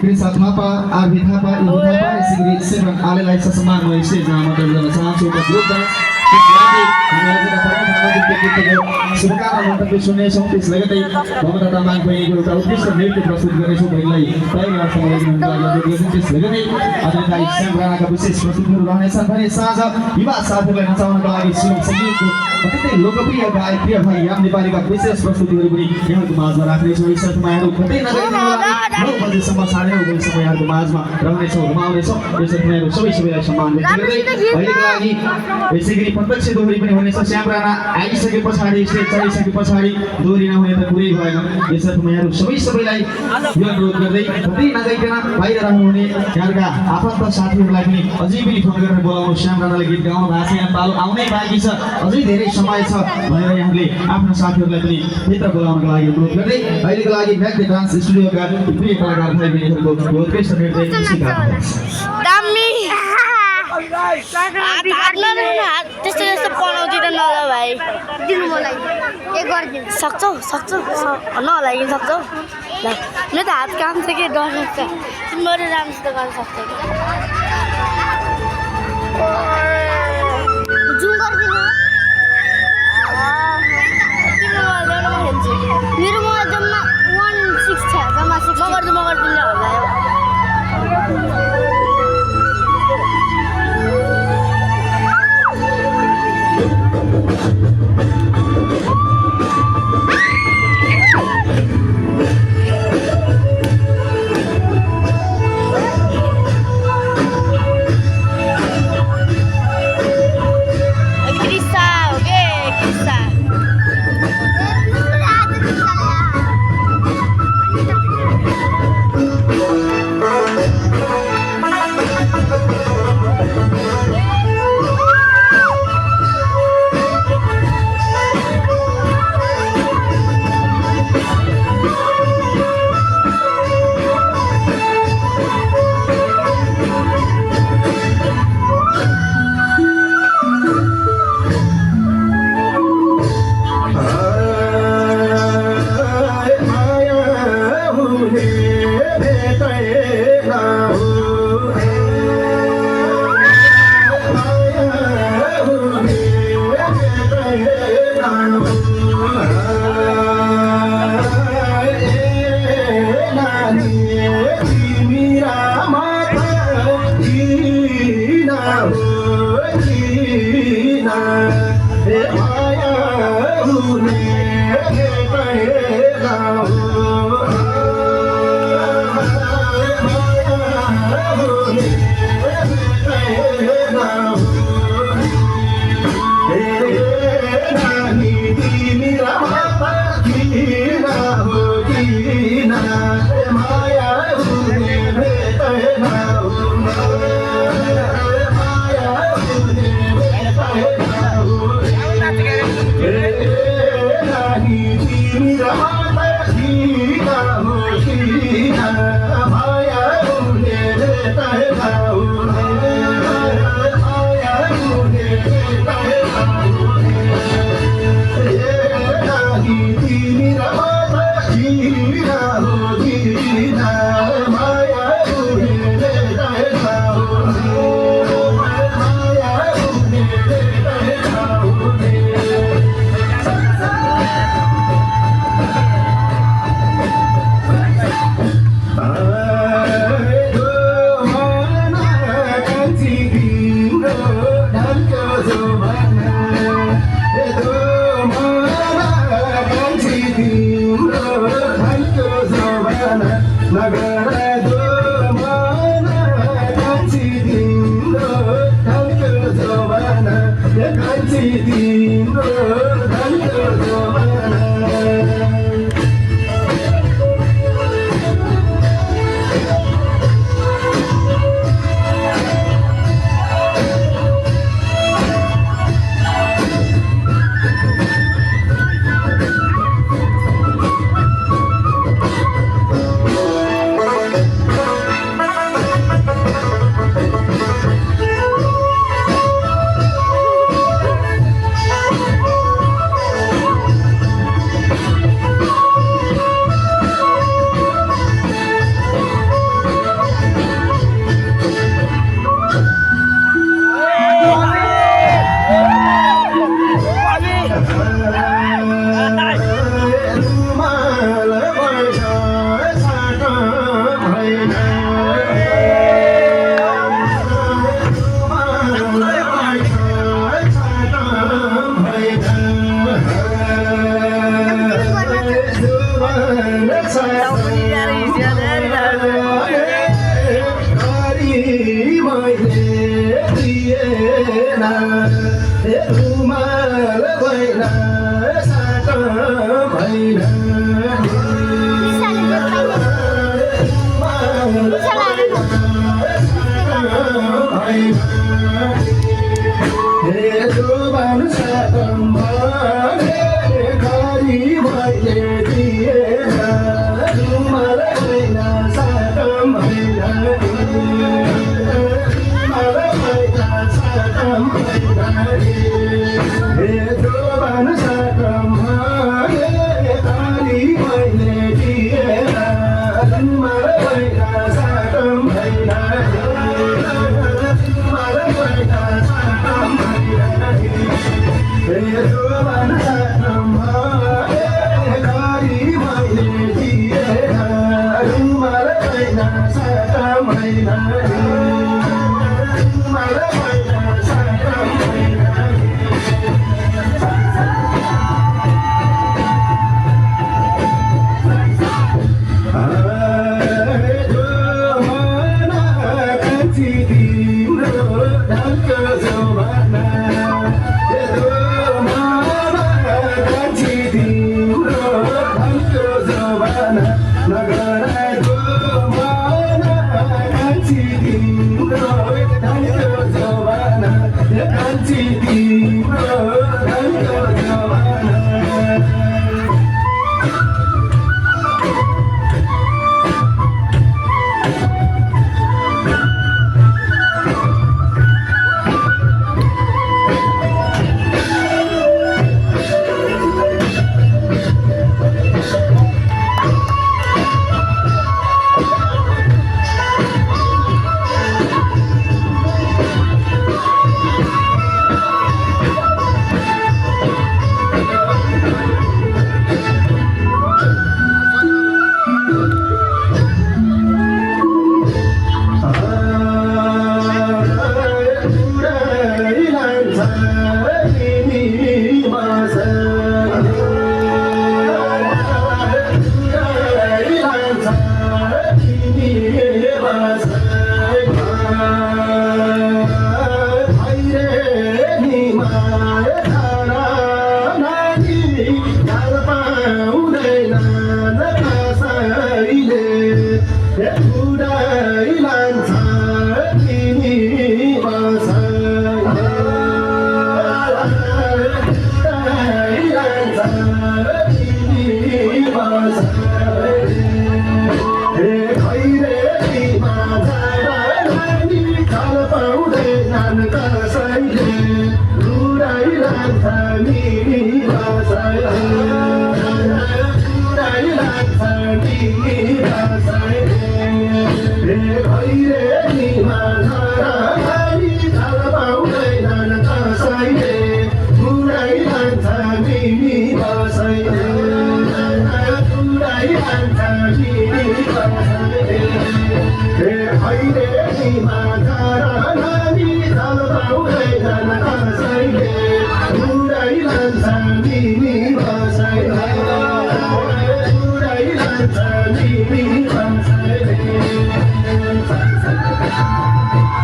Krisa Thapa, Arvi Thapa, Ibu Thapa, Sigrid Seven, Alilai Sasaman, Stage nama dan sangat suka grup dan lagi kami akan dapat mengambil kita sekarang untuk visualnya sampai selesai bahwa tataman bayi kita utus sendiri प्रस्तुत गर्ने छौं बहिनीलाई तयारी गर्छौं लागि selesai ada dari sembrana विशेष प्रस्तुतिहरू रहनेछन् भने साँझ युवा साथीहरूलाई नचाउनका लागि सिलम सङ्गीतको अत्यन्तै लोकप्रिय गायक प्रिय भाइ याम नेपालीका विशेष प्रस्तुतिहरू पनि यहाँको माझमा राख्नेछौँ यी साथमा यहाँहरू कतै नगइदिनु 9 बजेसम्म 9:30 बजेसम्म यहाँको माझमा रहनेछौँ रमाउनेछौँ यसरी यहाँहरू सबैलाई सम्मान गर्दै अहिलेको लागि यसैगरी प्रत्यक्ष दोहोरी पनि हुनेछ श्याम राणा आइसके पछाडि स्टेज चढिसके पछाडि दोहोरी नहुने त कुरै भएन यसरी यहाँहरू सबैलाई यो अनुरोध गर्दै कतै नगइकन बाहिर रहनुहुने यहाँका आफन्त साथीहरूलाई पनि अझै पनि फोन गरेर बोलाउनु श्याम राणाले गीत गाउनु भएको छ यहाँ पालो आउनै बाँकी छ अझै धेरै समय छ भनेर यहाँले आफ्नो साथीहरूलाई पनि भित्र बोलाउनको लागि अनुरोध गर्दै अहिलेको लागि ब्याक द डान्स स्टुडियोका प्रिय कलाकार भाइ बहिनीहरूको उत्कृष्ट नृत्य दामी त्यस्तो त्यस्तो पढाउँदिन न ल भाइ दिनु मलाई एक गरिदिनु सक्छौ नलागिन सक्छौ ल म त हात काम छ कि डर लाग्छ तिमीहरू राम्रोसित गर्न सक्छौ जुम गरिदिनु मेरो मोबाइल जम्मा 16 छ जम्मा 6 म गर्दिन होला Hey,